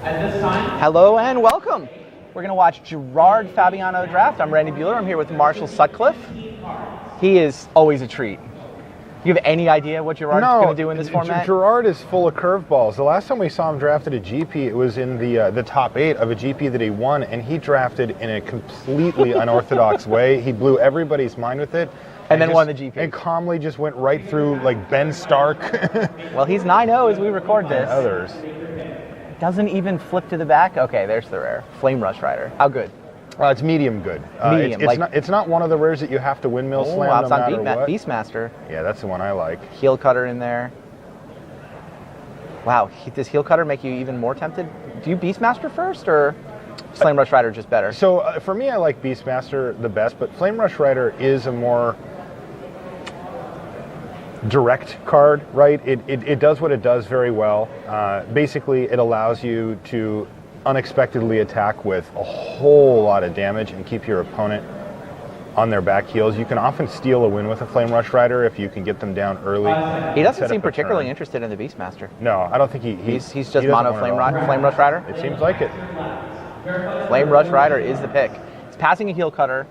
Hello and welcome. We're going to watch Gerard Fabiano draft. I'm Randy Bueller. I'm here with Marshall Sutcliffe. He is always a treat. Do you have any idea what Gerard's going to do in this format? Gerard is full of curveballs. The last time we saw him drafted a GP, it was in the top 8 of a GP that he won, and he drafted in a completely unorthodox way. He blew everybody's mind with it. And then won the GP. And calmly just went right through like Ben Stark. Well, he's 9-0 as we record this. And others. Doesn't even flip to the back. Okay, there's the rare. Flame Rush Rider. How good? It's medium good. Medium. It's not one of the rares that you have to windmill slam no matter what. Beastmaster. Yeah, that's the one I like. Heel Cutter in there. Wow, does Heel Cutter make you even more tempted? Do you Beastmaster first, or Flame Rush Rider just better? So for me, I like Beastmaster the best, but Flame Rush Rider is a more direct card, right? It does what it does very well. Basically, it allows you to unexpectedly attack with a whole lot of damage and keep your opponent on their back heels. You can often steal a win with a Flame Rush Rider if you can get them down early. He doesn't seem particularly interested in the Beastmaster. No, I don't think he's just mono Flame Rush Rider? It seems like it. Flame Rush Rider is the pick. It's passing a Heel Cutter.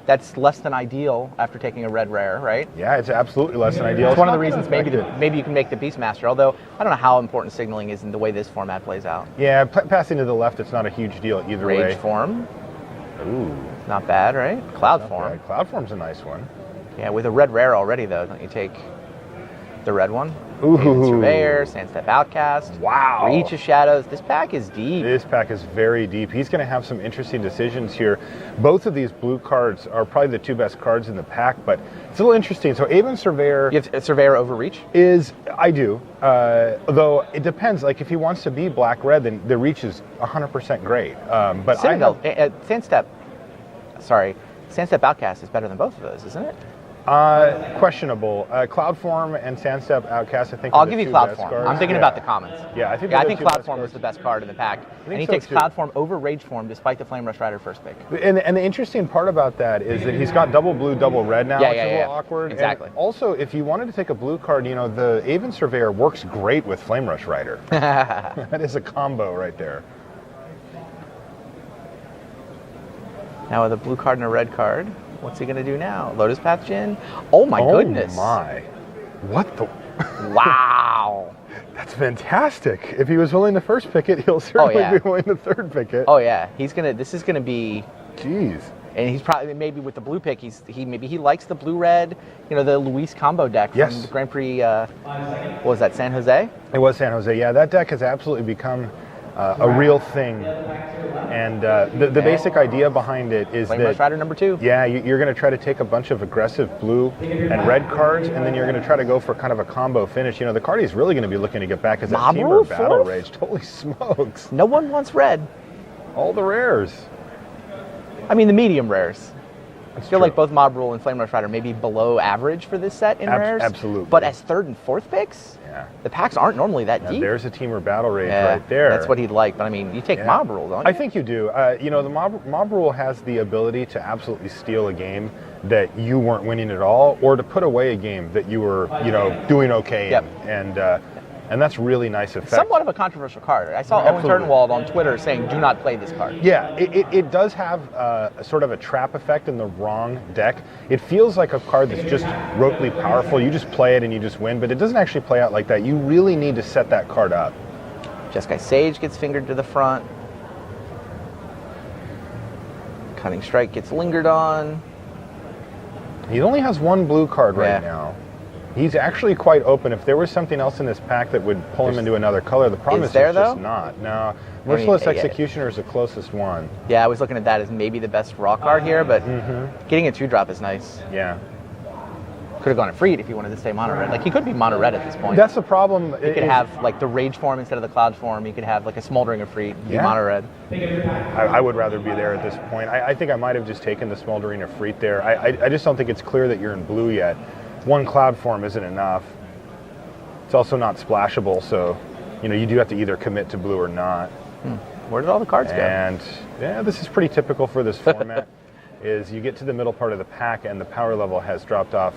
That's less than ideal after taking a red rare, right? Yeah, it's absolutely less than ideal. It's one of the reasons maybe you can make the Beastmaster, although I don't know how important signaling is in the way this format plays out. Yeah, passing to the left, it's not a huge deal either way. Rage Form. Ooh. Not bad, right? Cloud Form. Cloud Form's a nice one. Yeah, with a red rare already, though, don't you take the red one? Ooh. Surveyor, Sandstep Outcast. Wow. Reach of Shadows. This pack is deep. This pack is very deep. He's going to have some interesting decisions here. Both of these blue cards are probably the two best cards in the pack, but it's a little interesting. So Aven Surveyor... You have Surveyor over Reach? I do. Though it depends. Like if he wants to be black-red, then the Reach is 100% great. But Citadel, Sandstep Outcast is better than both of those, isn't it? Questionable. Cloud Form and Sandstep Outcast, I think. I'll give you Cloud Form. I'm thinking about the comments. Yeah, I think Cloud Form was the best card in the pack, and he takes Cloud Form over Rage Form despite the Flame Rush Rider first pick. And the interesting part about that is that he's got double blue, double red now, which is a little awkward. Exactly. And also, if you wanted to take a blue card, the Aven Surveyor works great with Flame Rush Rider. That is a combo right there. Now with a blue card and a red card. What's he going to do now? Lotus Path Djinn? Oh my goodness. Oh my. What the? Wow. That's fantastic. If he was willing to first pick it, he'll certainly be willing to third pick it. Oh yeah. This is going to be... Jeez. And he's probably, maybe with the blue pick, maybe he likes the blue-red, the Luis combo deck from the Grand Prix, what was that, San Jose? It was San Jose, yeah. That deck has absolutely become a real thing. And the basic idea behind it is Flame Rush Rider number 2. Yeah, you're going to try to take a bunch of aggressive blue and red cards, and then you're going to try to go for kind of a combo finish. The card he's really going to be looking to get back is that Teamer Battle Rage. Holy smokes. No one wants red. All the rares. I mean, the medium rares. I feel like both Mob Rule and Flame Rush Rider may be below average for this set in rares. Absolutely. But as third and fourth picks, the packs aren't normally that deep. There's a Teamer Battle Rage right there. That's what he'd like. But I mean, you take Mob Rule, don't you? I think you do. The Mob Rule has the ability to absolutely steal a game that you weren't winning at all, or to put away a game that you were, doing okay in. And that's really nice effect. Somewhat of a controversial card. I saw Owen Turnwald on Twitter saying, do not play this card. Yeah, it does have a sort of a trap effect in the wrong deck. It feels like a card that's just rotely powerful. You just play it and you just win, but it doesn't actually play out like that. You really need to set that card up. Jeskai Sage gets fingered to the front. Cunning Strike gets lingered on. He only has one blue card right now. He's actually quite open. If there was something else in this pack that would pull him into another color, the problem is just not. No, Merciless Executioner is the closest one. Yeah, I was looking at that as maybe the best raw card here, but getting a 2-drop is nice. Yeah. Could have gone a Freed if he wanted to stay mono red. Like, he could be mono red at this point. That's the problem. He could have like the Rage Form instead of the Cloud Form. He could have like a Smoldering of Freed, be mono red. I would rather be there at this point. I think I might have just taken the Smoldering of Freed there. I just don't think it's clear that you're in blue yet. One Cloud Form isn't enough. It's also not splashable, so you do have to either commit to blue or not. Where did all the cards go? And this is pretty typical for this format. Is you get to the middle part of the pack and the power level has dropped off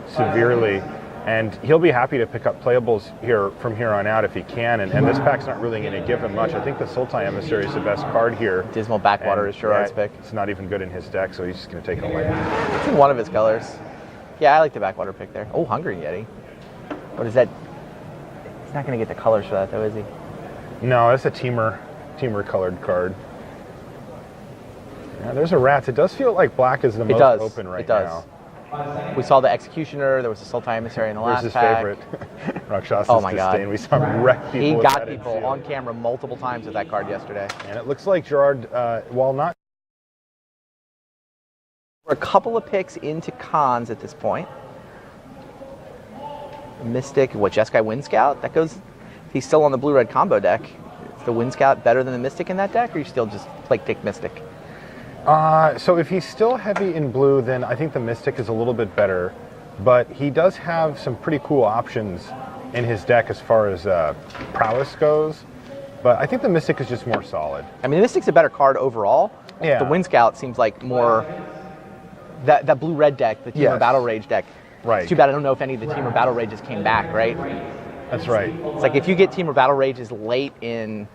severely, And he'll be happy to pick up playables here from here on out if he can. And this pack's not really going to give him much. I think the Sultai Emissary is the best card here. Dismal Backwater is Gerard's pick. It's not even good in his deck, so he's just going to take it away. It's in one of his colors. Yeah, I like the Backwater pick there. Oh, Hungry Yeti. What is that? He's not going to get the colors for that, though, is he? No, it's a teamer colored card. Yeah, there's a Rats. It does feel like black is the most open right now. We saw the Executioner. There was a Sultai Emissary in the last pack. Where's his favorite? Rakshasa's Oh my God. Disdain. We saw him wreck people. He with got that in people field. on camera multiple times with that card yesterday. And it looks like Gerard, while not... We're a couple of picks into cons at this point. Mystic, what, Jeskai Wind Scout? That goes... He's still on the blue-red combo deck. Is the Wind Scout better than the Mystic in that deck, or you still just pick Mystic? So if he's still heavy in blue, then I think the Mystic is a little bit better. But he does have some pretty cool options in his deck as far as prowess goes. But I think the Mystic is just more solid. I mean, the Mystic's a better card overall. Yeah. The Wind Scout seems like more... That blue-red deck, the Team of Battle Rage deck. Right. It's too bad I don't know if any of the Team of Battle Rages came back, right? That's right. It's like if you get Team of Battle Rages late in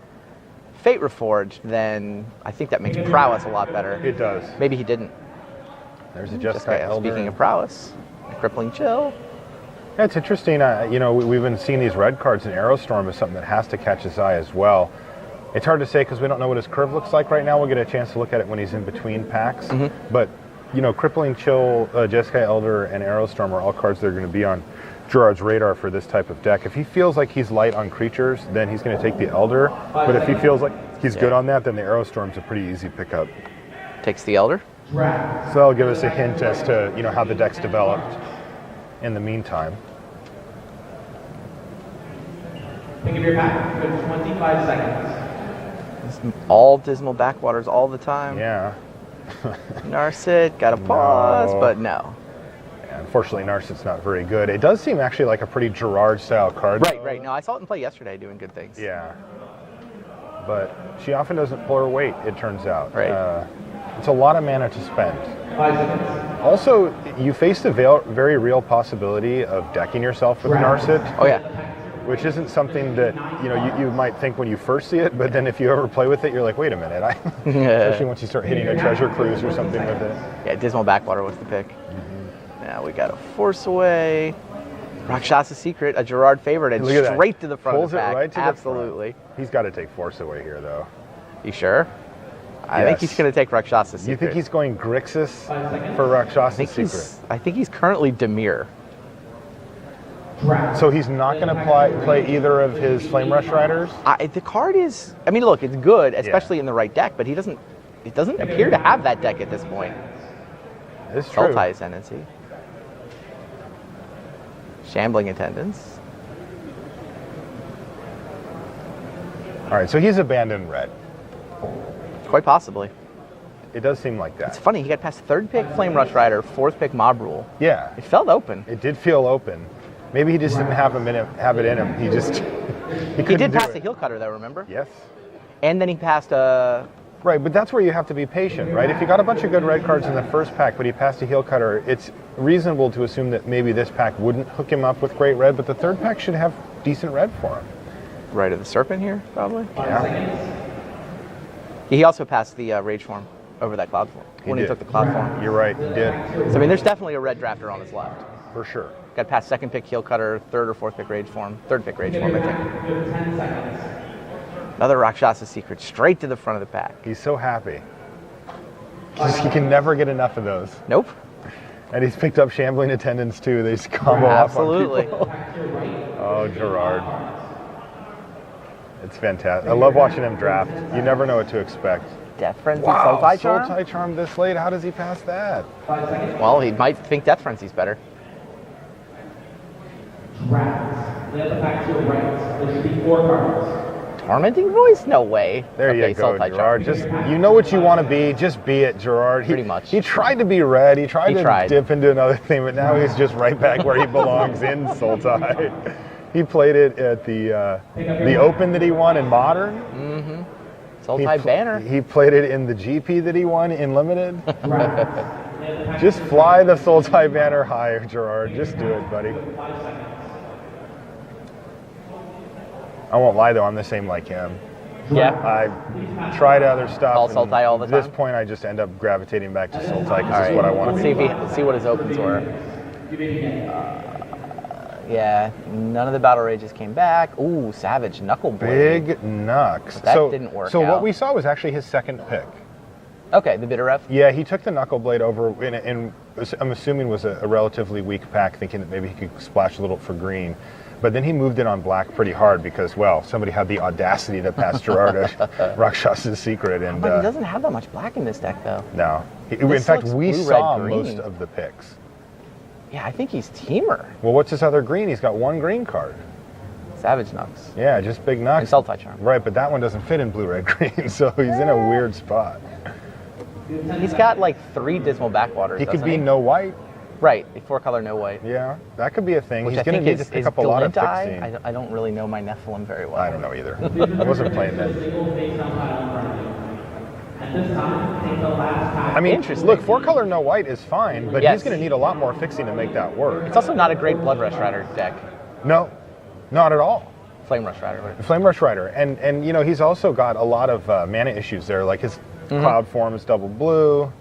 Fate Reforged, then I think that makes prowess a lot better. It does. Maybe he didn't. There's a Jeskai Elder. Speaking of prowess, Crippling Chill. Yeah, it's interesting. We've been seeing these red cards, and Aerostorm is something that has to catch his eye as well. It's hard to say because we don't know what his curve looks like right now. We'll get a chance to look at it when he's in between packs. Mm-hmm. But, Crippling Chill, Jeskai Elder, and Aerostorm are all cards that are going to be on Gerard's radar for this type of deck. If he feels like he's light on creatures, then he's going to take the Elder. But if he feels like he's good on that, then the Aerostorm's a pretty easy pickup. Takes the Elder. So that'll give us a hint as to how the deck's developed in the meantime. Think of your pack. 25 seconds. All Dismal Backwaters all the time. Yeah. Narset, got to pause, but no. Yeah, unfortunately, Narset's not very good. It does seem actually like a pretty Gerard-style card. Right. No, I saw it in play yesterday doing good things. Yeah. But she often doesn't pull her weight, it turns out. Right. It's a lot of mana to spend. 5 seconds. Also, you face the very real possibility of decking yourself with Narset. Oh, yeah. Which isn't something that you might think when you first see it, but then if you ever play with it, you're like, wait a minute. Especially once you start hitting a Treasure Cruise or something with it. Yeah, Dismal Backwater was the pick. Mm-hmm. Now we got a Force Away. Rakshasa's Secret, a Gerard favorite, and straight to the front Pulls of the pack. It right to Absolutely. The front. He's got to take Force Away here, though. You sure? I think he's going to take Rakshasa's Secret. You think he's going Grixis for Rakshasa's Secret? I think he's currently Dimir. So he's not going to play either of his Flame Rush Riders? The card is, look, it's good, especially in the right deck, but it doesn't appear to have that deck at this point. It's true. Sultai Ascendancy. Shambling Attendance. All right, so he's abandoned red. Quite possibly. It does seem like that. It's funny, he got past third pick Flame Rush Rider, fourth pick Mob Rule. Yeah. It felt open. It did feel open. Maybe he just didn't have it in him. He did pass the Heel Cutter though, remember? Yes. And then he passed a... Right, but that's where you have to be patient, right? If you got a bunch of good red cards in the first pack, but he passed a Heel Cutter, it's reasonable to assume that maybe this pack wouldn't hook him up with great red, but the third pack should have decent red for him. Right of the Serpent here, probably? Yeah. He also passed the Rage Form over that Cloud Form. He took the Cloud Form. You're right, he did. So, there's definitely a red drafter on his left. For sure. Got past second pick Heel Cutter, third or fourth pick Rage Form, third pick Rage Form, I think. 10 seconds. Another Rakshasa's Secret, straight to the front of the pack. He's so happy. He can never get enough of those. Nope. And he's picked up Shambling Attendants too. They just combo off on people. Oh, Gerard. It's fantastic. I love watching him draft. You never know what to expect. Death Frenzy, Wow, Sultai Charm? Sultai Charm this late. How does he pass that? 5 seconds. Well, he might think Death Frenzy's better. Draft. Lay out the pack to your right. There should be 4 cards. Tormenting Voice? No way. There you go, Sultai Gerard. Charm. Just you know what you want to be. Just be it, Gerard. Pretty much. He tried to be red. He tried to dip into another thing, but now he's just right back where he belongs in Sultai. He played it at the Open that he won in Modern. Mm-hmm. Sultai Banner. He played it in the GP that he won in Limited. Just fly the Soul Tie banner higher, Gerard. Just do it, buddy. I won't lie though, I'm the same like him. Yeah. I tried other stuff. All Soul Tie all the At this time? point, I just end up gravitating back to Soul Tie because All it's right. what I want Let's to see be. let's see what his opens were. Yeah, none of the battle rages came back. Ooh, Savage Knuckle Blade. Big Nux. That didn't work So out. what we saw was actually his second pick. Okay, the bitter ref. Yeah, he took the Knuckle Blade over, and I'm assuming was a relatively weak pack, thinking that maybe he could splash a little for green. But then he moved in on black pretty hard because, well, somebody had the audacity to pass Gerard a Rakshas's Secret. And But he doesn't have that much black in this deck, though. no. In This fact, looks we blue, saw red, green. most of the picks. Yeah, I think he's Teamer. Well, what's his other green? He's got one green card. Savage Nux. Yeah, just big Nux. And Soul Tie Charm. Right, but that one doesn't fit in blue, red, green, so he's in a weird spot. He's got like 3 Dismal Backwaters. He could doesn't be no white. Right, 4 color, no white. Yeah, that could be a thing. Which He's I going to think need is to pick up a lot of Galintai. fixing. I don't really know my Nephilim very well. I don't know either. I wasn't playing that. At this time, take the last time. I mean, Interesting. look, 4-color no white is fine, but Yes. he's going to need a lot more fixing to make that work. It's also not a great Blood Rush Rider deck. No, not at all. Flame Rush Rider. Right? Flame Rush Rider, and you know he's also got a lot of mana issues there. Like his cloud form is double blue,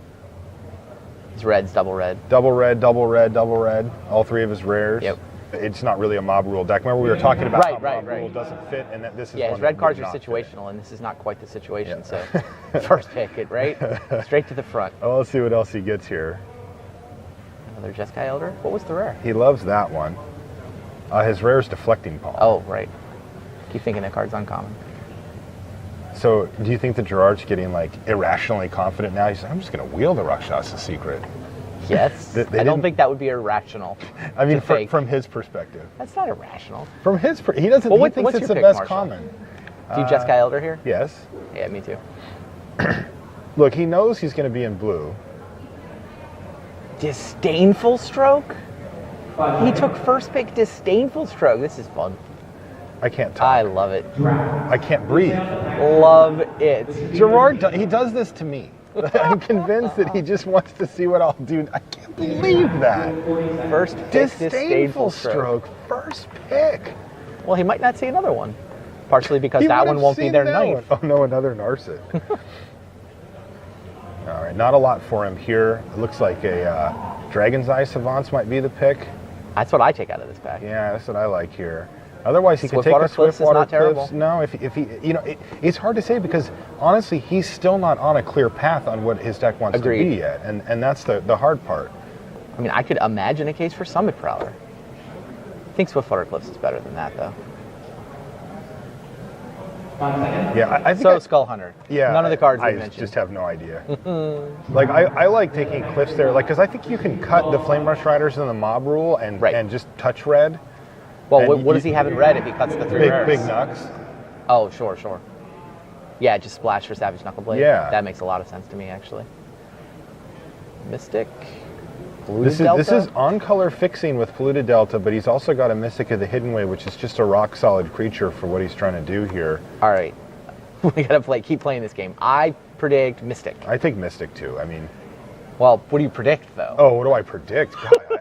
His red's double red. double red, double red, double red. All 3 of his rares. Yep. It's not really a mob rule deck. Remember we were talking about how Right, mob right. rule doesn't fit, and that this is Yeah, one his red that cards would are not fit. situational, and this is not quite the situation. Yeah. So, first pick it, right? Straight to the front. Oh, let's see what else he gets here. Another Jeskai Elder. What was the rare? He loves that one. His rare is Deflecting Palm. Oh, right. Keep thinking that card's uncommon. So, do you think that Gerard's getting like irrationally confident now? He's like, I'm just going to wheel the Rakshas's Secret. Yes. They I don't didn't- think that would be irrational. I mean, to fake. from his perspective. That's not irrational. From his, he doesn't. Well, he what's thinks your it's the pick, best Marshall? common. Do you Jeskai Elder here? Yes. Yeah, me too. Look, he knows he's going to be in blue. Disdainful Stroke? He took first pick Disdainful Stroke. This is fun. I can't talk. I love it. I can't breathe. Love it. Gerard, he does this to me. I'm convinced that he just wants to see what I'll do. I can't believe that. First pick Disdainful Stroke. First pick. Well, he might not see another one. Partially because He that would one have won't be seen their that ninth. one. Oh no, another Narset. All right, not a lot for him here. It looks like a Dragon's Eye Savants might be the pick. That's what I take out of this pack. Yeah, that's what I like here. Otherwise, he could take Swiftwater a Cliffs is Swiftwater not terrible. Cliffs. No, if he, you know, it's hard to say because honestly, he's still not on a clear path on what his deck wants Agreed. to be yet, and that's the hard part. I mean, I could imagine a case for Summit Prowler. I think Swiftwater Cliffs is better than that, though. 5 seconds. Yeah, I think. So Skull Hunter. Yeah, None of the cards I we mentioned. just have no idea. Like I like taking Cliffs there, like because I think you can cut the Flame Rush Riders in the mob rule and Right. and just touch red. Well, and what does he have in red if he cuts the 3 rares? Big Nux. Oh, sure. Yeah, just splash for Savage Knuckleblade. Yeah. That makes a lot of sense to me, actually. Mystic. This is on color fixing with Polluted Delta, but he's also got a Mystic of the Hidden Way, which is just a rock solid creature for what he's trying to do here. All right. We gotta keep playing this game. I predict Mystic. I think Mystic too. I mean, Well, what do you predict, though? oh, what do I predict? God,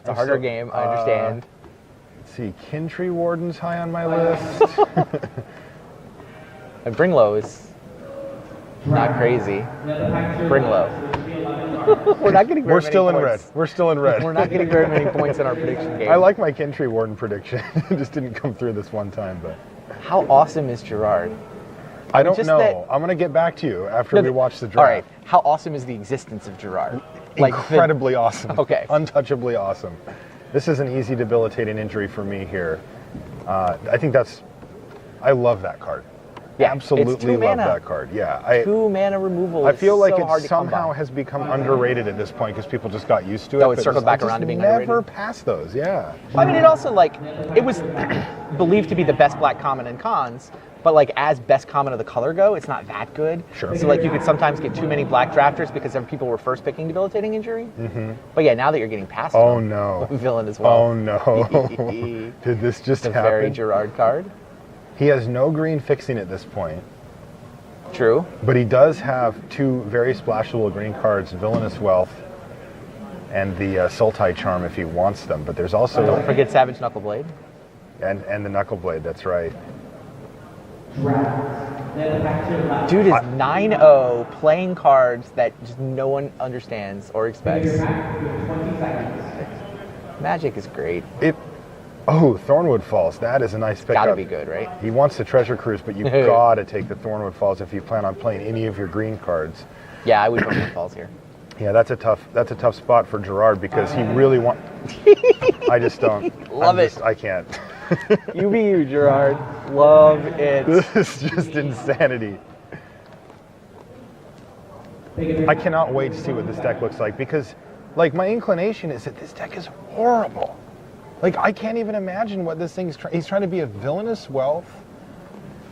It's a harder game, I understand. Let's see, Kintry Warden's high on my list. And Bring Low is not crazy. Bring Low. We're not getting very We're many still in points. red. We're still in red. We're not getting very many points in our prediction game. I like my Kintry Warden prediction. It just didn't come through this one time, but How awesome is Gerard? I don't just know. that- I'm gonna get back to you after we watch the draft. All right. How awesome is the existence of Gerard? Incredibly awesome. Okay. Untouchably awesome. This is an easy debilitating injury for me here. I think I love that card. Yeah, Absolutely it's 2 love mana. that card. Yeah. 2 mana removal. I is feel like so hard it to come somehow by. has become underrated at this point because people just got used to it. Oh, it's but circled just- back I around to just being never underrated? past those. Yeah. I mean, it also it was believed to be the best black common in cons, but as best common of the color go, it's not that good. Sure. So you could sometimes get too many black drafters because some people were first picking debilitating injury. Mm-hmm. But yeah, now that you're getting past Oh them, no. villain as well. Oh no. Did this just It's a very happen? Gerard card. He has no green fixing at this point. True. But he does have two very splashable green cards, Villainous Wealth and the Sultai Charm if he wants them. But there's also... Don't forget Savage Knuckleblade. And the Knuckleblade, that's right. Dude is 9-0 playing cards that just no one understands or expects. Magic is great. Thornwood Falls. That is a nice pickup. Gotta be good, right? He wants the Treasure Cruise, but you've got to take the Thornwood Falls if you plan on playing any of your green cards. Yeah, I would put Thornwood Falls here. Yeah, that's a tough spot for Gerard because he really wants. I just don't. Love it. I can't. You be you, Gerard. Love it. This is just insanity. I cannot wait to see what this deck looks like because, like, my inclination is that this deck is horrible. Like, I can't even imagine what this thing's trying. He's trying to be a Villainous Wealth,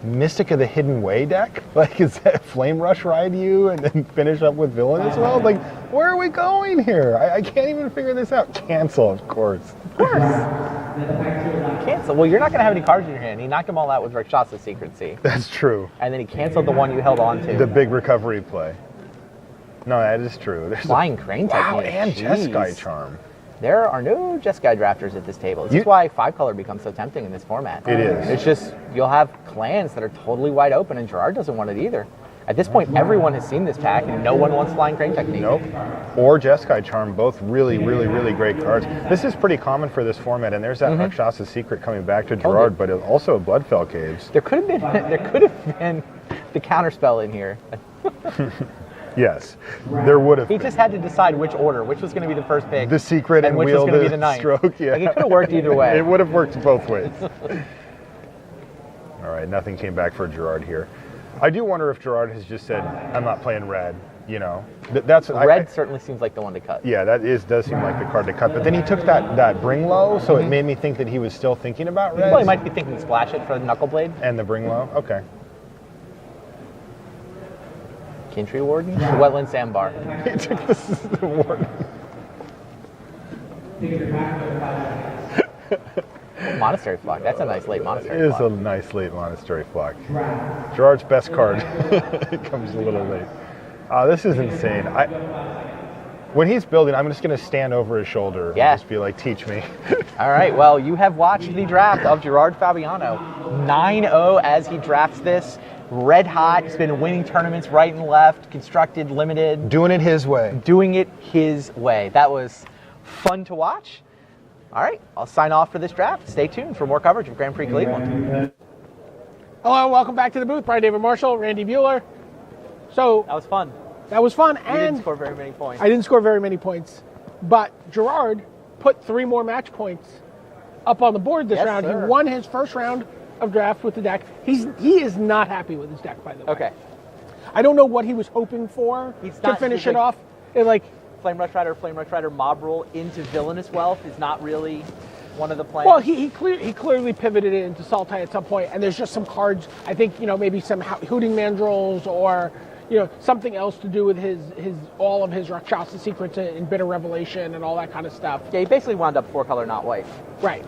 Mystic of the Hidden Way deck. Like, is that Flame Rush Ride you and then finish up with Villainous Wealth? Like, where are we going here? I can't even figure this out. Cancel, of course. Of course. Cancel. Well, you're not going to have any cards in your hand. He knocked them all out with Rakshasa's Secrecy. That's true. And then he canceled the one you held on to. The big recovery play. No, that is true. There's Flying Crane Wow, technique. and Jeez. Jeskai Charm. There are no Jeskai drafters at this table. This is why 5-color becomes so tempting in this format. It is. It's just, you'll have clans that are totally wide open, and Gerard doesn't want it either. At this point, everyone has seen this pack, and no one wants Flying Crane technique. Nope. Or Jeskai Charm, both really, really, really great cards. This is pretty common for this format, and there's that Rakshasa's Secret coming back to Gerard, but also Bloodfell Caves. There could have been the counterspell in here. Yes, there would have He been. just had to decide which order, which was going to be the first pick. The Secret and which was Wield going to be the the ninth. Stroke. Yeah. Like, it could have worked either way. It would have worked both ways. All right, nothing came back for Gerard here. I do wonder if Gerard has just said, I'm not playing red, you know. That's Red certainly seems like the one to cut. Yeah, does seem like the card to cut. But then he took that Bring Low, so it made me think that he was still thinking about red. Well, he might be thinking Splash It for the Knuckleblade. And the Bring Low? Okay. Kintry Warden? The Wetland Sandbar. He took the Warden. Monastery Flock. That's a nice late It Monastery is Flock. a nice late Monastery Flock. Gerard's best card. It comes a little late. This is insane. When he's building, I'm just going to stand over his shoulder and just be like, teach me. All right, well, you have watched the draft of Gerard Fabiano. 9-0 as he drafts this. Red hot. He's been winning tournaments right and left, constructed, limited. Doing it his way. Doing it his way. That was fun to watch. All right, I'll sign off for this draft. Stay tuned for more coverage of Grand Prix Cleveland. Hello, welcome back to the booth. Brian David Marshall, Randy Bueller. So That was fun. that was fun, You and didn't score very many points. I didn't score very many points, but Gerard put 3 more match points up on the board this Yes, round. sir. He won his first round of draft with the deck. He is not happy with his deck, by the way. Okay. I don't know what he was hoping for to finish it off. Flame Rush Rider, Mob Rule into Villainous Wealth is not really one of the plans. Well, he clearly pivoted it into Sultai at some point, and there's just some cards. I think maybe some Hooting Mandrills or something else to do with his all of his Rakshasa Secrets and Bitter Revelation and all that kind of stuff. Yeah, he basically wound up 4-color, not white. Right.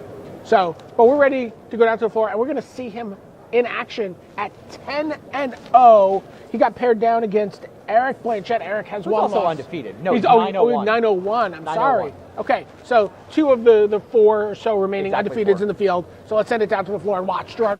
So, but we're ready to go down to the floor, and we're going to see him in action at 10-0. He got paired down against Eric Blanchett. Eric has one also loss. undefeated. No, he's 901. 901. I'm 901. sorry. Okay, so 2 of the 4 or so remaining Exactly undefeateds 4. in the field. So let's send it down to the floor and watch Gerard.